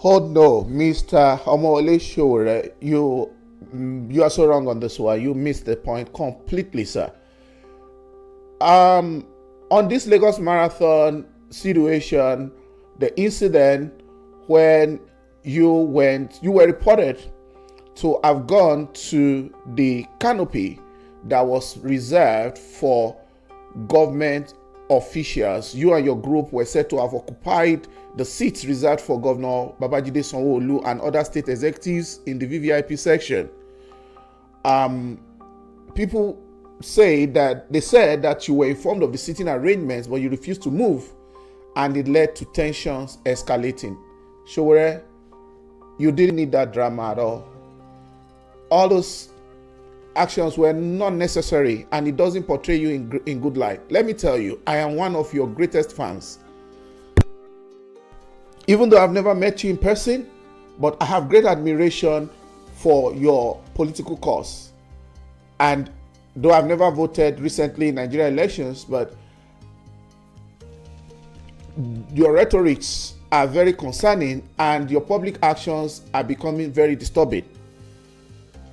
Oh no, Mr. Omoyele Sowore, you are so wrong on this one. You missed the point completely, sir. On this Lagos Marathon situation, the incident when you were reported to have gone to the canopy that was reserved for government officials. You and your group were said to have occupied the seats reserved for Governor Babajide Sanwo-Olu and other state executives in the VVIP section. People said that you were informed of the seating arrangements, but you refused to move, and it led to tensions escalating. Sowore, you didn't need that drama at all. All those actions were not necessary, and it doesn't portray you in good light. Let me tell you, I am one of your greatest fans. Even though I've never met you in person, but I have great admiration for your political cause. And though I've never voted recently in Nigerian elections, but your rhetorics are very concerning and your public actions are becoming very disturbing.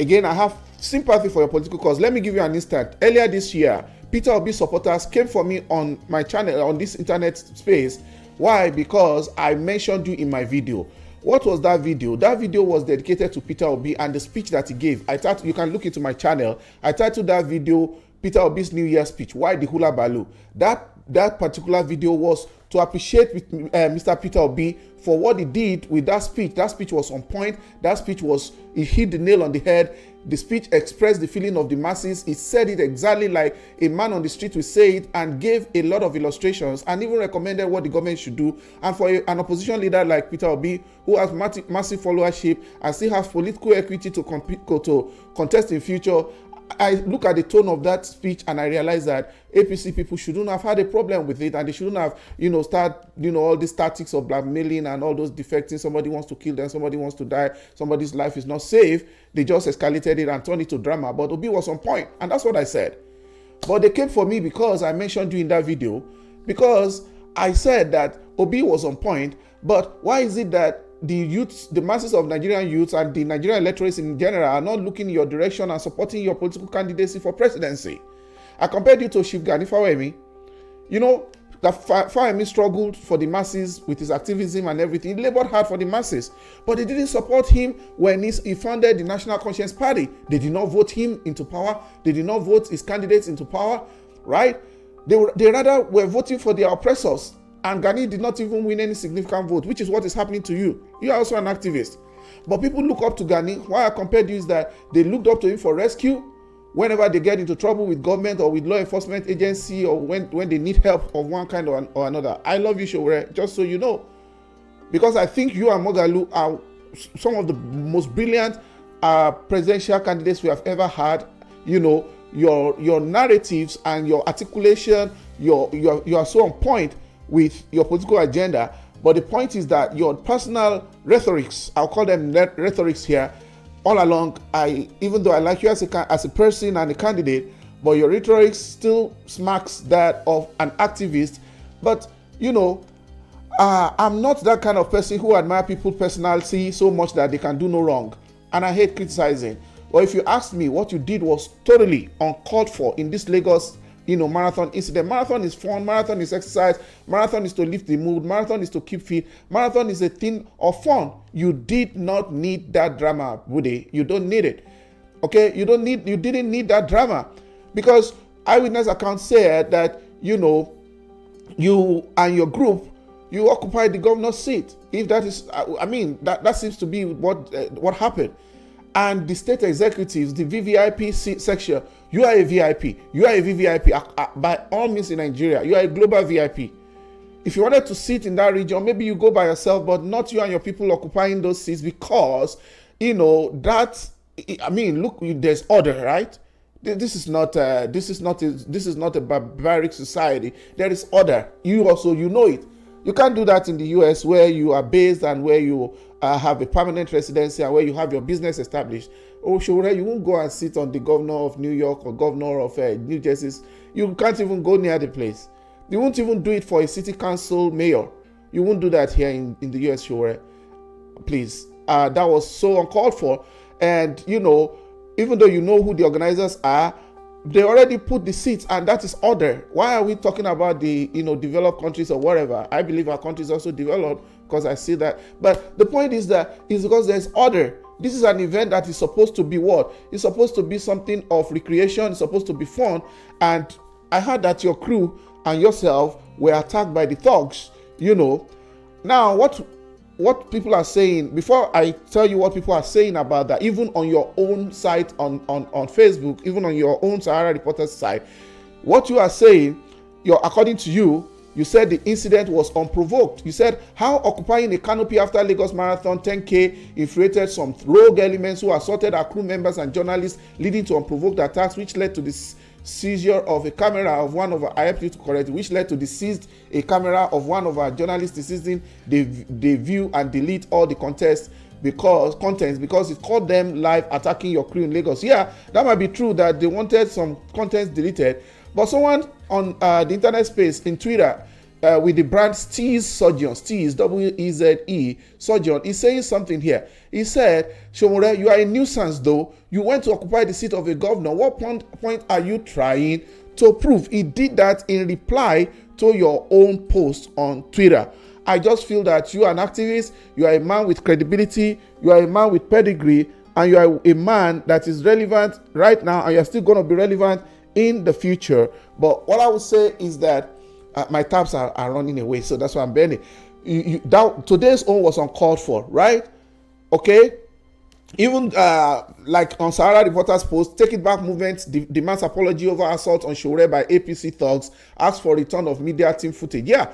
Again, I have sympathy for your political cause. Let me give you an instance. Earlier this year, Peter Obi supporters came for me on my channel, on this internet space. Why? Because I mentioned you in my video. What was that video? That video was dedicated to Peter Obi and the speech that he gave. You can look into my channel. I titled that video Peter Obi's New Year speech. Why the hula baloo? That particular video was to appreciate Mr. Peter Obi for what he did with that speech. That speech was on point. That speech he hit the nail on the head. The speech expressed the feeling of the masses. He said it exactly like a man on the street would say it, and gave a lot of illustrations and even recommended what the government should do. And for an opposition leader like Peter Obi, who has massive followership and still has political equity to contest in future, I look at the tone of that speech and I realize that APC people shouldn't have had a problem with it, and they shouldn't have, all these tactics of blackmailing and all those defecting. Somebody wants to kill them, somebody wants to die, somebody's life is not safe. They just escalated it and turned it to drama. But Obi was on point, and that's what I said. But they came for me because I mentioned you in that video, because I said that Obi was on point. But why is it that the masses of Nigerian youths and the Nigerian electorates in general are not looking in your direction and supporting your political candidacy for presidency? I compared you to Chief Gani Fawemi. Fawemi struggled for the masses with his activism and everything. He labored hard for the masses, but they didn't support him when he founded the National Conscience Party. They did not vote him into power. They did not vote his candidates into power, right? They rather were voting for their oppressors. And Gani did not even win any significant vote, which is what is happening to you. You are also an activist. But people look up to Gani. Why I compared you is that they looked up to him for rescue whenever they get into trouble with government or with law enforcement agency, or when they need help of one kind or another. I love you, Sowore, just so you know. Because I think you and Moghalu are some of the most brilliant presidential candidates we have ever had. Your narratives and your articulation, you are so on point with your political agenda. But the point is that your personal rhetorics, I'll call them rhetorics here, all along, even though I like you as a person and a candidate, but your rhetoric still smacks that of an activist. But I'm not that kind of person who admire people's personality so much that they can do no wrong, and I hate criticizing. But if you ask me, what you did was totally uncalled for in this Lagos marathon incident. Marathon is fun, marathon is exercise, marathon is to lift the mood, marathon is to keep fit, marathon is a thing of fun. You did not need that drama, Bude. You don't need it. Okay? You didn't need that drama, because eyewitness accounts said that you and your group, you occupied the governor's seat. If that is, that seems to be what happened. And the state executives, the VVIP section, you are a VIP. You are a VVIP. By all means in Nigeria, you are a global VIP. If you wanted to sit in that region, maybe you go by yourself, but not you and your people occupying those seats, because, look, there's order, right? This is not a barbaric society. There is order. You also, know it. You can't do that in the US, where you are based and where you have a permanent residency and where you have your business established. Oh, Sowore, you won't go and sit on the governor of New York or governor of New Jersey. You can't even go near the place. You won't even do it for a city council mayor. You won't do that here in the US, Sowore. please. That was so uncalled for. And, you know, even though you know who the organizers are, they already put the seats, and that is order. Why are we talking about the, you know, developed countries or whatever? I believe our country is also developed because I see that. But the point is that it's because there's order. This is an event that is supposed to be what? It's supposed to be something of recreation. It's supposed to be fun. And I heard that your crew and yourself were attacked by the thugs, you know. Now, what people are saying, before I tell you what people are saying about that, even on your own site on Facebook, even on your own Sahara Reporters site, what you are saying, according to you, you said the incident was unprovoked. You said how occupying a canopy after Lagos Marathon 10K infuriated some rogue elements who assaulted our crew members and journalists, leading to unprovoked attacks, which led to the seizure of a camera of one of our, I helped you to correct, which led to the seized a camera of one of our journalists, insisting they view and delete all the contents because it caught them live attacking your crew in Lagos. Yeah, that might be true that they wanted some contents deleted, but someone on the internet space in Twitter with the brand Steez Surgeon, Steez, W-E-Z-E, Surgeon, is saying something here. He said, Sowore, you are a nuisance though. You went to occupy the seat of a governor. What point are you trying to prove? He did that in reply to your own post on Twitter. I just feel that you are an activist, you are a man with credibility, you are a man with pedigree, and you are a man that is relevant right now, and you're still going to be relevant in the future. But what I would say is that my tabs are running away, so that's why I'm bending. Today's own was uncalled for, right? Okay? Even like on Sahara Reporters post, Take It Back movement demands apology over assault on Sowore by APC thugs, asks for return of media team footage. Yeah,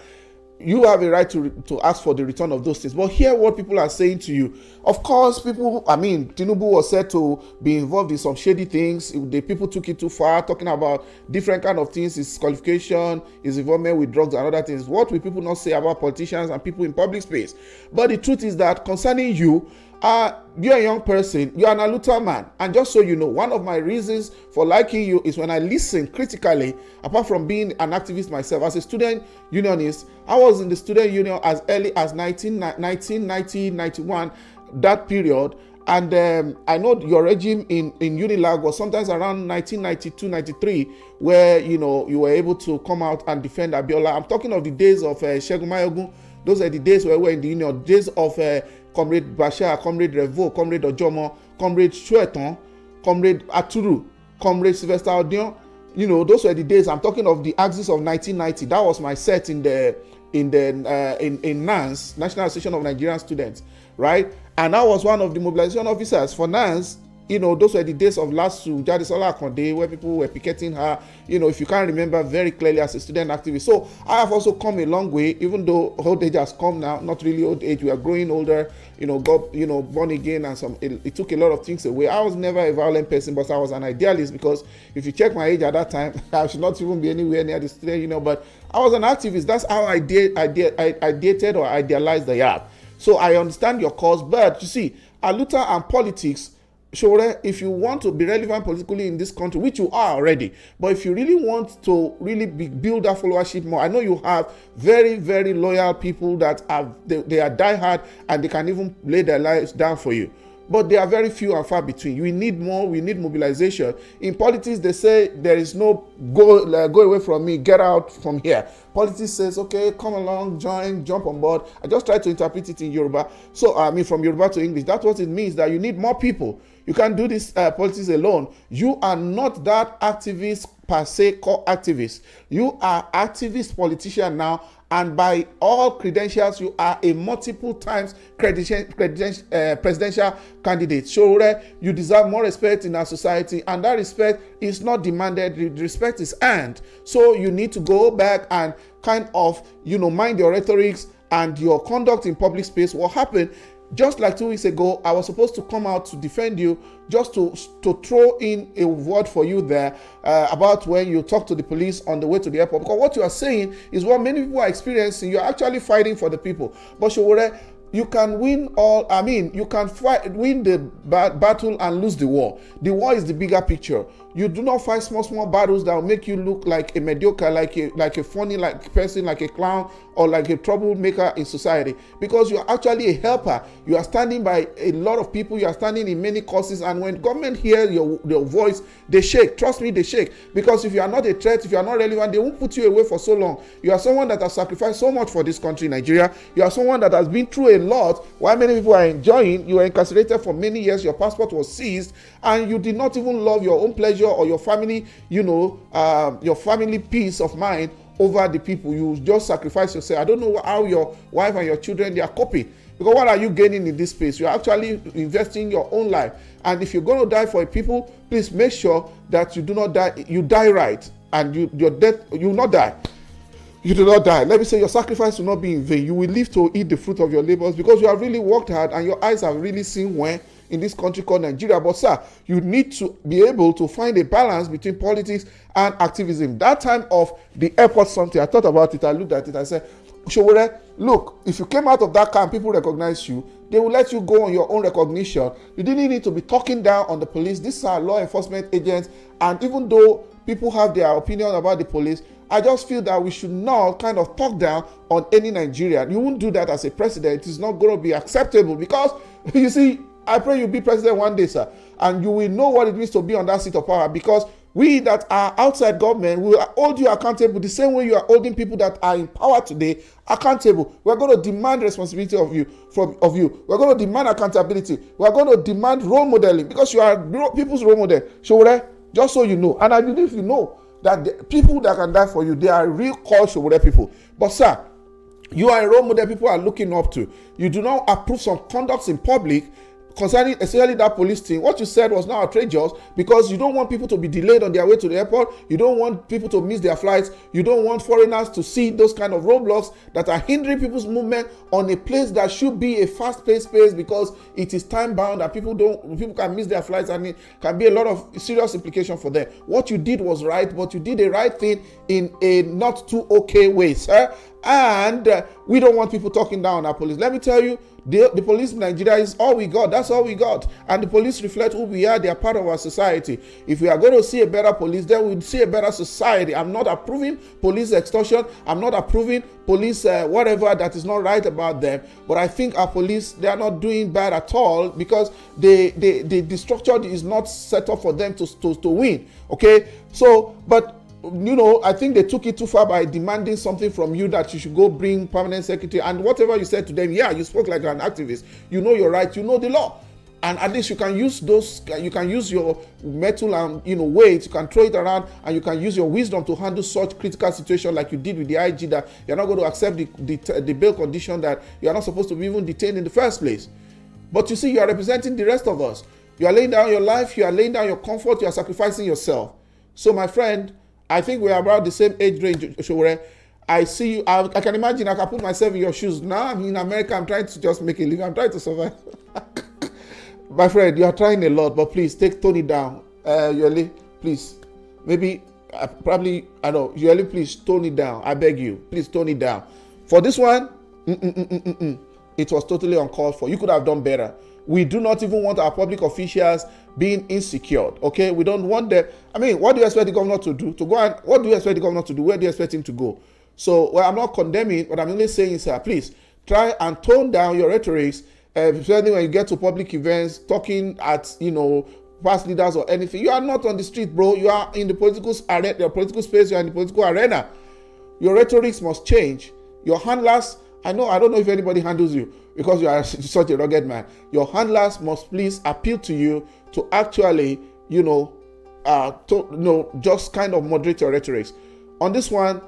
you have a right to ask for the return of those things. But hear what people are saying to you. Of course, Tinubu was said to be involved in some shady things. The people took it too far, talking about different kind of things, his qualification, his involvement with drugs and other things. What will people not say about politicians and people in public space? But the truth is that concerning you, you're a young person, you're an Aluta man, and just so you know, one of my reasons for liking you is when I listen critically. Apart from being an activist myself, as a student unionist, I was in the student union as early as 1990, 91, that period, and I know your regime in Unilag was sometimes around 1992, 93, where you were able to come out and defend Abiola. I'm talking of the days of Shehu Mayogun. Those are the days where we were in the union, days of Comrade Bashar, Comrade Revo, Comrade Ojomo, Comrade Shueton, Comrade Aturu, Comrade Sylvester Odion. Those were the days. I'm talking of the axis of 1990. That was my set in NANS, National Association of Nigerian Students, right? And I was one of the mobilization officers for NANS. Those were the days of Lasu, Jadisola Akonde, where people were picketing her, if you can't remember very clearly as a student activist. So I have also come a long way, even though old age has come now, not really old age, we are growing older, born again, and it took a lot of things away. I was never a violent person, but I was an idealist, because if you check my age at that time, I should not even be anywhere near the student, but I was an activist. That's how I dated or idealized the YAP. So I understand your cause, but you see, Aluta and politics, Sowore, if you want to be relevant politically in this country, which you are already, but if you really want to build that followership more, I know you have very, very loyal people that they are diehard and they can even lay their lives down for you. But they are very few and far between. We need more. We need mobilization. In politics, they say there is no go away from me, get out from here. Politics says, okay, come along, join, jump on board. I just try to interpret it in Yoruba. So, from Yoruba to English, that's what it means, that you need more people. You can't do this politics alone. You are not that activist per se, core activist. You are activist politician now, and by all credentials, you are a multiple times presidential candidate. Sowore, you deserve more respect in our society, and that respect is not demanded. The respect is earned. So you need to go back and kind of, mind your rhetorics and your conduct in public space. What happened? Just like 2 weeks ago, I was supposed to come out to defend you, just to throw in a word for you there about when you talk to the police on the way to the airport. Because what you are saying is what many people are experiencing. You're actually fighting for the people. But Sowore, you can win all, I mean, you can win the battle and lose the war. The war is the bigger picture. You do not fight small battles that will make you look like a mediocre, like a funny person, like a clown, or like a troublemaker in society, because you are actually a helper. You are standing by a lot of people. You are standing in many causes, and when government hears your voice, they shake. Trust me, they shake, because if you are not a threat, if you are not relevant, they won't put you away for so long. You are someone that has sacrificed so much for this country, Nigeria. You are someone that has been through a lot. While many people are enjoying, you were incarcerated for many years. Your passport was seized, and you did not even love your own pleasure or your family, your family peace of mind over the people. You just sacrifice yourself. I don't know how your wife and your children, they are coping, because what are you gaining in this space? You are actually investing your own life, and if you're going to die for people, please make sure that you do not die. You die right, and your death, you will not die. You do not die. Let me say, your sacrifice will not be in vain. You will live to eat the fruit of your labors, because you have really worked hard and your eyes have really seen when in this country called Nigeria. But sir, you need to be able to find a balance between politics and activism. That time of the airport something, I thought about it, I looked at it, I said, Sowore, look, if you came out of that camp, people recognize you, they will let you go on your own recognition. You didn't need to be talking down on the police. These are law enforcement agents, and even though people have their opinion about the police, I just feel that we should not kind of talk down on any Nigerian. You won't do that as a president. It's not going to be acceptable, because, you see, I pray you'll be president one day, sir, and you will know what it means to be on that seat of power, because we that are outside government will hold you accountable the same way you are holding people that are in power today accountable. We're going to demand responsibility of you. We're going to demand accountability. We're going to demand role modeling, because you are people's role model. Sowore, just so you know, and I believe you know, that the people that can die for you, they are real called Sowore people. But sir, you are a role model people are looking up to. You do not approve some conducts in public concerning especially that police thing. What you said was not outrageous, because you don't want people to be delayed on their way to the airport. You don't want people to miss their flights. You don't want foreigners to see those kind of roadblocks that are hindering people's movement on a place that should be a fast-paced space, because it is time-bound and people can miss their flights, and it can be a lot of serious implication for them. What you did was right, but you did the right thing in a not too okay way, sir. And we don't want people talking down on our police. Let me tell you, the police in Nigeria is all we got. That's all we got. And the police reflect who we are. They are part of our society. If we are going to see a better police, then we'll see a better society. I'm not approving police extortion. I'm not approving police whatever that is not right about them. But I think our police, they are not doing bad at all, because the structure is not set up for them to win. Okay? So, but I think they took it too far by demanding something from you, that you should go bring permanent secretary, and whatever you said to them, yeah, you spoke like an activist. You know your right, you know the law, and at least you can use your metal and weight, you can throw it around, and you can use your wisdom to handle such critical situation like you did with the IG, that you're not going to accept the bail condition, that you're not supposed to be even detained in the first place. But you see, you are representing the rest of us. You are laying down your life, you are laying down your comfort, you are sacrificing yourself. So my friend, I think we are about the same age range, Sowore. I see you. I can imagine. I can put myself in your shoes. Now I'm in America. I'm trying to just make a living. I'm trying to survive. My friend, you are trying a lot, but please tone it down. Yoli, please. Maybe, probably, I know. Yoli, please tone it down. I beg you. Please tone it down. For this one, it was totally uncalled for. You could have done better. We do not even want our public officials being insecure. Okay, we don't want them. I mean, what do you expect the governor to do? What do you expect the governor to do? Where do you expect him to go? So, well, I'm not condemning. What I'm only saying is, please try and tone down your rhetorics, especially when you get to public events, talking at past leaders or anything. You are not on the street, bro. You are in the political space. You are in the political arena. Your rhetorics must change. Your handlers. I don't know if anybody handles you, because you are such a rugged man. Your handlers must please appeal to you to actually, just kind of moderate your rhetorics. On this one,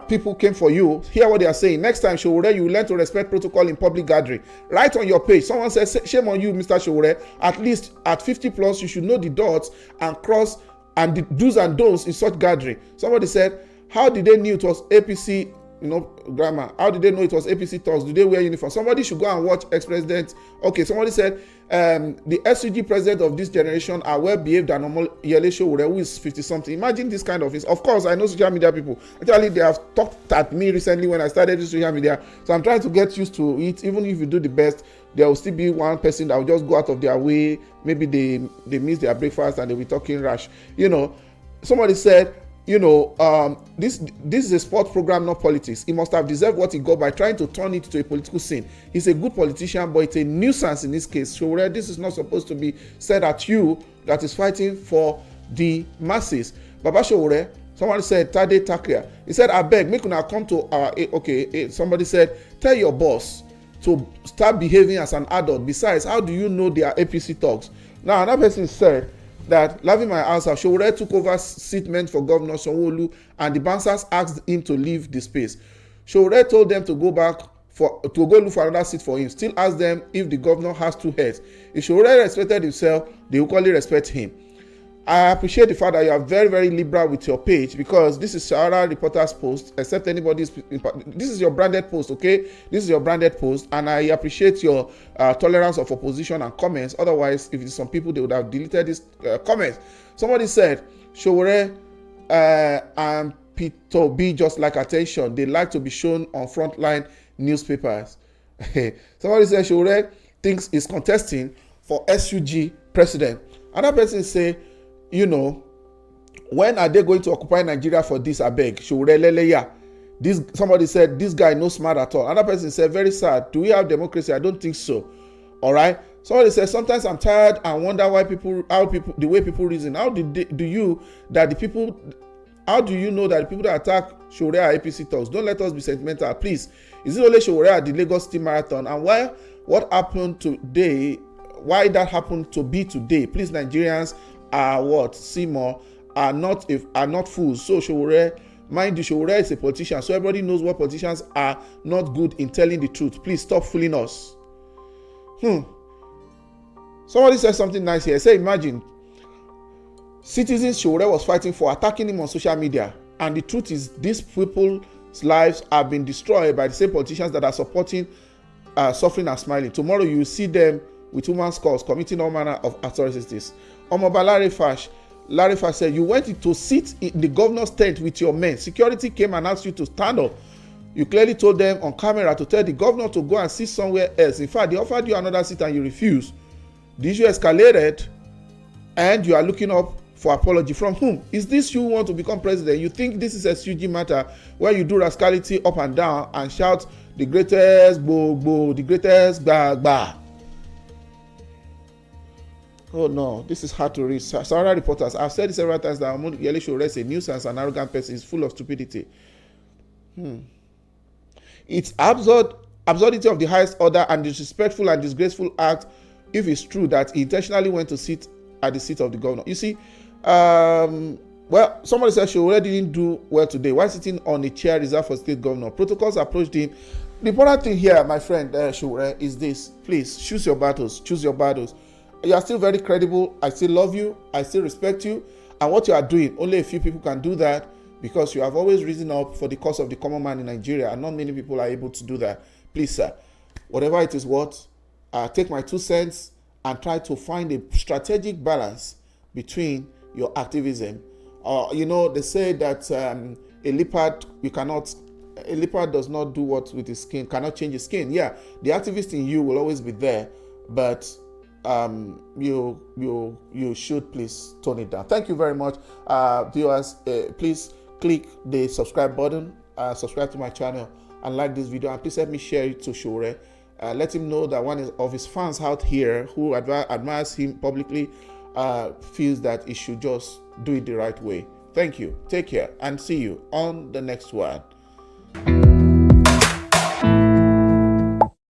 people came for you. Hear what they are saying. Next time, Sowore, you learn to respect protocol in public gathering. Right on your page, someone says, shame on you, Mr. Sowore. At least at 50 plus, you should know the dots and cross and the do's and don'ts in such gathering. Somebody said, how did they knew it was APC grammar. How did they know it was APC talks? Do they wear uniform? Somebody should go and watch ex-president. Okay, somebody said the SUG president of this generation are well behaved than Omoyele Sowore, who is 50-something. Imagine this kind of thing. Of course, I know social media people. Actually, they have talked at me recently when I started this social media. So I'm trying to get used to it. Even if you do the best, there will still be one person that will just go out of their way. Maybe they miss their breakfast and they'll be talking rash. Somebody said, this is a sports program, not politics. He must have deserved what he got by trying to turn it to a political scene. He's a good politician, but it's a nuisance in this case. Sowore, this is not supposed to be said at you that is fighting for the masses. Baba Sowore, somebody said, Tade Takria. He said, I beg, make una come to our, somebody said, tell your boss to start behaving as an adult. Besides, how do you know they are APC talks? Now, another person said, that leaving my house, Sowore took over seat meant for Governor Sanwo-Olu, and the bouncers asked him to leave the space. Sowore told them to go look for another seat for him. Still asked them if the governor has two heads. If Sowore respected himself, they equally respect him. I appreciate the fact that you are very, very liberal with your page, because this is Sahara Reporter's post, except anybody's. This is your branded post, okay? This is your branded post, and I appreciate your tolerance of opposition and comments. Otherwise, if it's some people, they would have deleted this comments. Somebody said, Sowore and P2B just like attention. They like to be shown on frontline newspapers. Somebody said, Sowore thinks he's contesting for SUG president. Another person say, when are they going to occupy Nigeria for this? I beg. Somebody said, this guy no smart at all. Another person said, very sad. Do we have democracy? I don't think so. All right. Somebody said, sometimes I'm tired and wonder why the way people reason. How do you know that the people that attack Sowore are APC talks? Don't let us be sentimental, please. Is it only Sowore at the Lagos State Marathon? And what happened today? Why that happened to be today? Please, Nigerians are Seymour are not fools. So Sowore, mind you, Sowore is a politician, so everybody knows what politicians are not good in telling the truth. Please stop fooling us. Somebody said something nice here. Say, imagine citizens Sowore was fighting for attacking him on social media, and the truth is these people's lives have been destroyed by the same politicians that are supporting suffering and smiling. Tomorrow you will see them with women's cause committing all manner of atrocities. Larry Fash said, you went to sit in the governor's tent with your men. Security came and asked you to stand up. You clearly told them on camera to tell the governor to go and sit somewhere else. In fact, they offered you another seat and you refused. The issue escalated and you are looking up for apology. From whom? Is this you who want to become president? You think this is a SUG matter where you do rascality up and down and shout the greatest bo, the greatest ba. Oh no, this is hard to read. Sahara Reporters, I've said this several times that Omoyele Sowore is a nuisance and arrogant person. Is full of stupidity. It's absurdity of the highest order and disrespectful and disgraceful act if it's true that he intentionally went to sit at the seat of the governor. You see, somebody said Sowore didn't do well today. Why sitting on a chair reserved for state governor? Protocols approached him. The important thing here, my friend Sowore, is this. Please, choose your battles. Choose your battles. You are still very credible. I still love you. I still respect you. And what you are doing, only a few people can do that, because you have always risen up for the cause of the common man in Nigeria, and not many people are able to do that. Please, sir, whatever it is worth, take my 2 cents and try to find a strategic balance between your activism. They say that a leopard does not do what with his skin, cannot change his skin. Yeah, the activist in you will always be there, but you should please tone it down. Thank you very much, viewers. Please click the subscribe button, subscribe to my channel, and like this video, and please help me share it to Sowore. Let him know that one of his fans out here who admires him publicly feels that he should just do it the right way. Thank you. Take care and see you on the next one.